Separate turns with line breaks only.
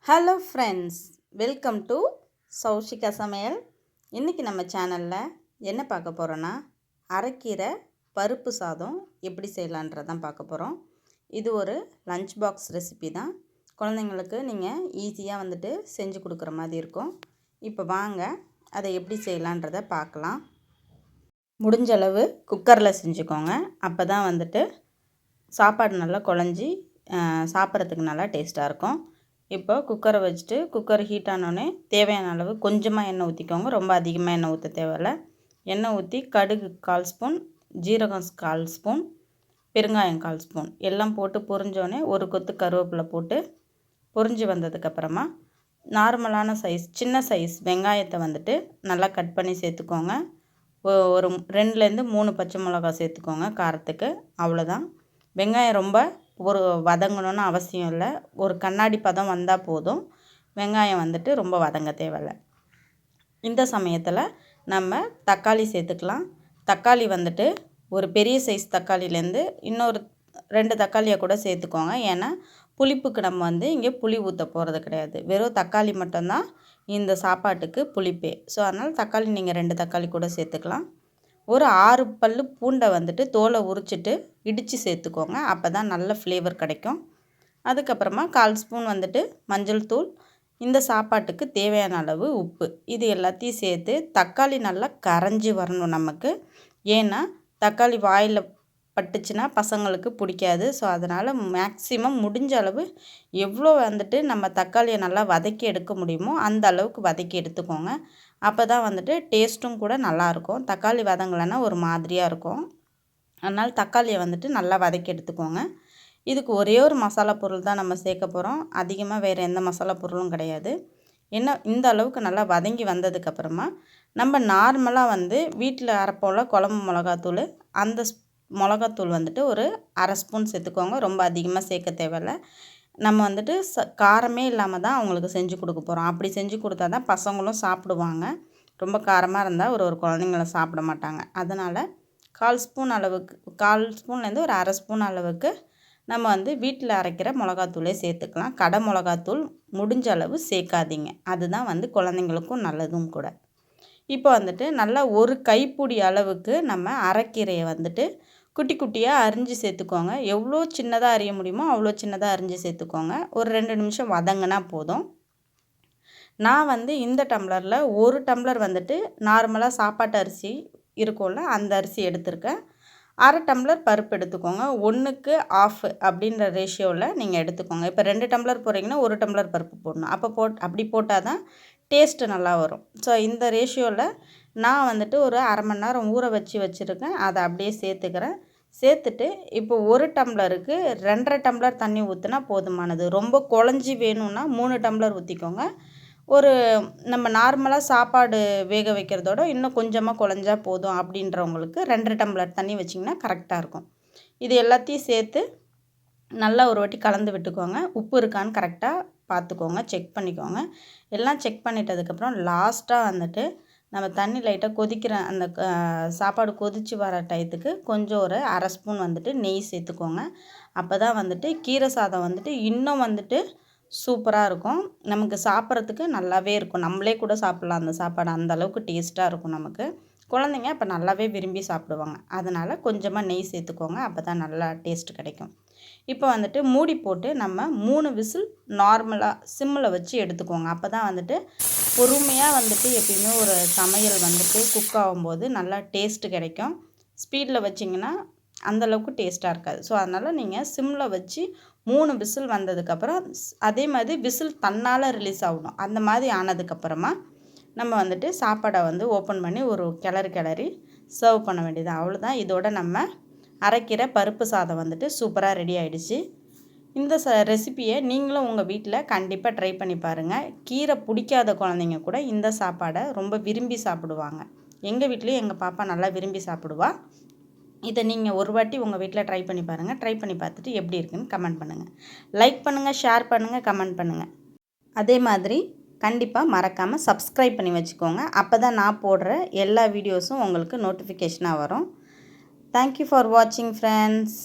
Hello friends, welcome to Saushika சமையல். இன்றைக்கி நம்ம சேனலில் என்ன பார்க்க போகிறோன்னா, அரைக்கீரை பருப்பு சாதம் எப்படி செய்யலான்றதான் பார்க்க போகிறோம். இது ஒரு லஞ்ச் பாக்ஸ் ரெசிபி தான். குழந்தைங்களுக்கு நீங்கள் ஈஸியாக செஞ்சு கொடுக்குற மாதிரி இருக்கும். இப்போ வாங்க அதை எப்படி செய்யலான்றதை பார்க்கலாம். முடிஞ்ச அளவு குக்கரில் செஞ்சுக்கோங்க. அப்போ தான் சாப்பாடு நல்லா குழஞ்சி சாப்பிட்றதுக்கு நல்லா டேஸ்ட்டாக இருக்கும். இப்போ குக்கரை வச்சுட்டு குக்கர் ஹீட் ஆனோடனே தேவையான அளவு கொஞ்சமாக எண்ணெய் ஊற்றிக்கோங்க. ரொம்ப அதிகமாக எண்ணெய் ஊற்ற தேவையில்லை. எண்ணெய் ஊற்றி கடுகு 1/4 ஸ்பூன், ஜீரகம் 1/4 ஸ்பூன், பெருங்காயம் 1/4 ஸ்பூன் எல்லாம் போட்டு பொரிஞ்சோடனே ஒரு கொத்து கருவேப்பிலை போட்டு பொரிஞ்சு வந்ததுக்கப்புறமா நார்மலான சைஸ் சின்ன சைஸ் வெங்காயத்தை நல்லா கட் பண்ணி சேர்த்துக்கோங்க. ஒரு 2லேருந்து 3 பச்சை மிளகாய் சேர்த்துக்கோங்க காரத்துக்கு. அவ்வளோதான். வெங்காயம் ரொம்ப வதங்கணும்னு அவசியம் இல்லை. ஒரு கண்ணாடி பதம் வந்தால் போதும். வெங்காயம் ரொம்ப வதங்க தேவையில்லை. இந்த சமயத்தில் நம்ம தக்காளி சேர்த்துக்கலாம். தக்காளி ஒரு பெரிய சைஸ் தக்காளிலேருந்து இன்னொரு 2 தக்காளியை கூட சேர்த்துக்கோங்க. ஏன்னா புளிப்புக்கு நம்ம இங்கே புளி ஊற்ற போகிறது கிடையாது. வெறும் தக்காளி மட்டும்தான் இந்த சாப்பாட்டுக்கு புளிப்பே. ஸோ அதனால் தக்காளி நீங்கள் 2 தக்காளி கூட சேர்த்துக்கலாம். ஒரு 6 பல் பூண்டை தோலை உரிச்சிட்டு இடித்து சேர்த்துக்கோங்க. அப்போ தான் நல்ல ஃப்ளேவர் கிடைக்கும். அதுக்கப்புறமா 1/4 ஸ்பூன் மஞ்சள் தூள், இந்த சாப்பாட்டுக்கு தேவையான அளவு உப்பு, இது எல்லாத்தையும் சேர்த்து தக்காளி நல்லா கரைஞ்சி வரணும் நமக்கு. ஏன்னா தக்காளி வாயில் பட்டுச்சுன்னா பசங்களுக்கு பிடிக்காது. ஸோ அதனால் மேக்ஸிமம் முடிஞ்ச அளவு எவ்வளோ நம்ம தக்காளியை நல்லா வதக்கி எடுக்க முடியுமோ அந்த அளவுக்கு வதக்கி எடுத்துக்கோங்க. அப்போ தான் டேஸ்ட்டும் கூட நல்லாயிருக்கும். தக்காளி வதங்கலைன்னா ஒரு மாதிரியாக இருக்கும். அதனால் தக்காளியை நல்லா வதக்கி எடுத்துக்கோங்க. இதுக்கு ஒரே ஒரு மசாலா பொருள் தான் நம்ம சேர்க்க போகிறோம். அதிகமாக வேறு எந்த மசாலா பொருளும் கிடையாது. இந்த அளவுக்கு நல்லா வதங்கி வந்ததுக்கப்புறமா நம்ம நார்மலாக வீட்டில் அரைப்போம்ல குழம்பு மிளகாத்தூள், அந்த மிளகாத்தூள் ஒரு 1/2 ஸ்பூன் சேர்த்துக்கோங்க. ரொம்ப அதிகமாக சேர்க்க தேவையில்லை. நம்ம காரமே இல்லாமல் தான் அவங்களுக்கு செஞ்சு கொடுக்க போகிறோம். அப்படி செஞ்சு கொடுத்தா தான் பசங்களும் சாப்பிடுவாங்க. ரொம்ப காரமாக இருந்தால் ஒரு குழந்தைங்கள சாப்பிட மாட்டாங்க. அதனால் 1/4 ஸ்பூன் அளவுக்கு, 1/4 ஸ்பூன்லேருந்து ஒரு 1/2 ஸ்பூன் அளவுக்கு நம்ம வீட்டில் அரைக்கிற மிளகாத்தூளே சேர்த்துக்கலாம். கடை மிளகாத்தூள் முடிஞ்ச அளவு சேர்க்காதீங்க. அதுதான் குழந்தைங்களுக்கும் நல்லதும் கூட. இப்போ நல்லா ஒரு கைப்பிடி அளவுக்கு நம்ம அரைக்கீரையை குட்டி குட்டியாக அரிஞ்சு சேர்த்துக்கோங்க. எவ்வளோ சின்னதாக அரிய முடியுமோ அவ்வளோ சின்னதாக அரிஞ்சு சேர்த்துக்கோங்க. ஒரு 2 நிமிஷம் வதங்கினா போதும். நான் இந்த டம்ளரில் 1 டம்ளர் நார்மலாக சாப்பாட்டு அரிசி இருக்கும்ல, அந்த அரிசி எடுத்திருக்கேன். 1/2 டம்ளர் பருப்பு எடுத்துக்கோங்க. 1க்கு 1/2 அப்படின்ற ரேஷியோவில் நீங்கள் எடுத்துக்கோங்க. இப்போ 2 டம்ளர் போடுறீங்கன்னா 1 டம்ளர் பருப்பு போடணும். அப்படி போட்டால் தான் டேஸ்ட்டு நல்லா வரும். ஸோ இந்த ரேஷியோவில் நான் ஒரு 1/2 மணி நேரம் ஊற வச்சுருக்கேன். அதை அப்படியே சேர்த்துக்கிறேன். சேர்த்துட்டு இப்போ 1 டம்ளருக்கு 2.5 டம்ளர் தண்ணி ஊற்றினா போதுமானது. ரொம்ப குழஞ்சி வேணும்னா 3 டம்ளர் ஊற்றிக்கோங்க. நம்ம நார்மலாக சாப்பாடு வேக வைக்கிறதோட இன்னும் கொஞ்சமாக குழஞ்சா போதும் அப்படின்றவங்களுக்கு 2.5 டம்ளர் தண்ணி வச்சிங்கன்னா கரெக்டாக இருக்கும். இது எல்லாத்தையும் சேர்த்து நல்லா ஒரு வாட்டி கலந்து விட்டுக்கோங்க. உப்பு இருக்கான்னு கரெக்டாக பார்த்துக்கோங்க, செக் பண்ணிக்கோங்க. எல்லாம் செக் பண்ணிட்டதுக்கப்புறம் லாஸ்ட்டாக நம்ம தண்ணி லைட்டாக கொதிக்கிற அந்த சாப்பாடு கொதித்து வர டயத்துக்கு கொஞ்சம் ஒரு 1/2 ஸ்பூன் நெய் சேர்த்துக்கோங்க. அப்போ தான் கீரை சாதம் இன்னும் சூப்பராக இருக்கும். நமக்கு சாப்பிட்றதுக்கு நல்லாவே இருக்கும். நம்மளே கூட சாப்பிட்லாம் அந்த சாப்பாடு. அந்த அளவுக்கு டேஸ்ட்டாக இருக்கும் நமக்கு. குழந்தைங்க அப்போ நல்லாவே விரும்பி சாப்பிடுவாங்க. அதனால் கொஞ்சமாக நெய் சேர்த்துக்கோங்க. அப்போ தான் நல்லா டேஸ்ட் கிடைக்கும். இப்போ மூடி போட்டு நம்ம 3 விசில் நார்மலாக சிம்மில் வச்சு எடுத்துக்கோங்க. அப்போ தான் பொறுமையாக எப்பயுமே ஒரு சமையல் குக் ஆகும்போது நல்லா டேஸ்ட்டு கிடைக்கும். ஸ்பீடில் வச்சிங்கன்னா அந்தளவுக்கு டேஸ்ட்டாக இருக்காது. ஸோ அதனால் நீங்கள் சிம்மில் வச்சு 3 விசில் வந்ததுக்கப்புறம் அதே மாதிரி விசில் தன்னால் ரிலீஸ் ஆகணும். அந்த மாதிரி ஆனதுக்கப்புறமா நம்ம சாப்பாடை ஓப்பன் பண்ணி ஒரு கிளறி சர்வ் பண்ண வேண்டியது. அவ்வளோதான். இதோட நம்ம அரைக்கிற பருப்பு சாதம் சூப்பராக ரெடி ஆகிடுச்சு. இந்த ரெசிப்பியை நீங்களும் உங்கள் வீட்டில் கண்டிப்பாக ட்ரை பண்ணி பாருங்கள். கீரை பிடிக்காத குழந்தைங்க கூட இந்த சாப்பாடை ரொம்ப விரும்பி சாப்பிடுவாங்க. எங்கள் வீட்லேயும் எங்கள் பாப்பா நல்லா விரும்பி சாப்பிடுவா. இதை நீங்கள் ஒரு வாட்டி உங்கள் வீட்டில் ட்ரை பண்ணி பாருங்கள். ட்ரை பண்ணி பார்த்துட்டு எப்படி இருக்குன்னு கமெண்ட் பண்ணுங்கள். லைக் பண்ணுங்கள், ஷேர் பண்ணுங்கள், கமெண்ட் பண்ணுங்கள். அதே மாதிரி கண்டிப்பாக மறக்காமல் சப்ஸ்கிரைப் பண்ணி வச்சுக்கோங்க. அப்போ தான் நான் போடுற எல்லா வீடியோஸும் உங்களுக்கு நோட்டிஃபிகேஷனாக வரும். தேங்க்யூ ஃபார் வாட்சிங் ஃப்ரெண்ட்ஸ்.